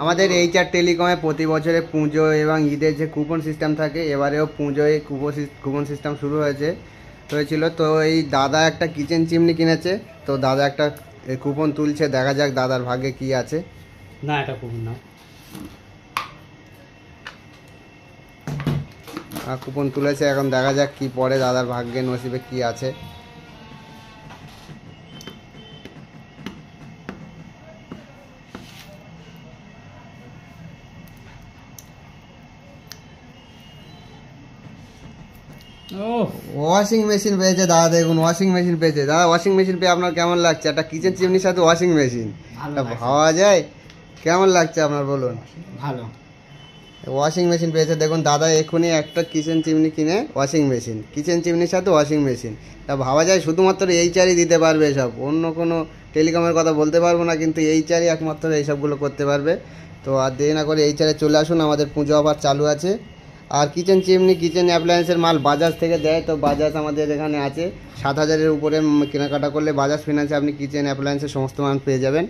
আমাদের এইচআর টেলিকমে প্রতি বছরে পুজো এবং ঈদের যে কুপন সিস্টেম থাকে, এবারেও পুজোয় কুপন সিস্টেম শুরু হয়েছিল। তো এই দাদা একটা কিচেন চিমনি কিনেছে, তো দাদা একটা কুপন তুলছে, দেখা যাক দাদার ভাগ্যে কি আছে। না, এটা কুপন না। কুপন তুলেছে, এখন দেখা যাক কি পড়ে, দাদার ভাগ্যে নসিবে কি আছে। ওয়াশিং মেশিন পেয়েছে দাদা, দেখুন ওয়াশিং মেশিন পেয়েছে দাদা। ওয়াশিং মেশিন পেয়ে আপনার কেমন লাগছে? একটা কিচেন চিমনির সাথে ওয়াশিং মেশিন, ভাবা যায়? কেমন লাগছে আপনার বলুন? ভালো। ওয়াশিং মেশিন পেয়েছে, দেখুন দাদা এক্ষুনি একটা কিচেন চিমনি কিনে ওয়াশিং মেশিন, কিচেন চিমনির সাথে ওয়াশিং মেশিন। তা ভাবা যায় শুধুমাত্র এইচআরই দিতে পারবে এসব, অন্য কোনো টেলিকমের কথা বলতে পারবো না, কিন্তু এইচআরই একমাত্র এইসবগুলো করতে পারবে। তো আর দেরি না করে এইচআরে চলে আসুন, আমাদের পুজো অফার চালু আছে। আর কিচেন চিমনি, কিচেন অ্যাপ্লায়েন্সের মাল বাজাজ থেকে দেয়, তো বাজাজ আমাদের এখানে আছে। 7,000-এর উপরে কেনাকাটা করলে বাজাজ ফিনান্সে আপনি কিচেন অ্যাপ্লায়েন্সের সমস্ত মাল পেয়ে যাবেন।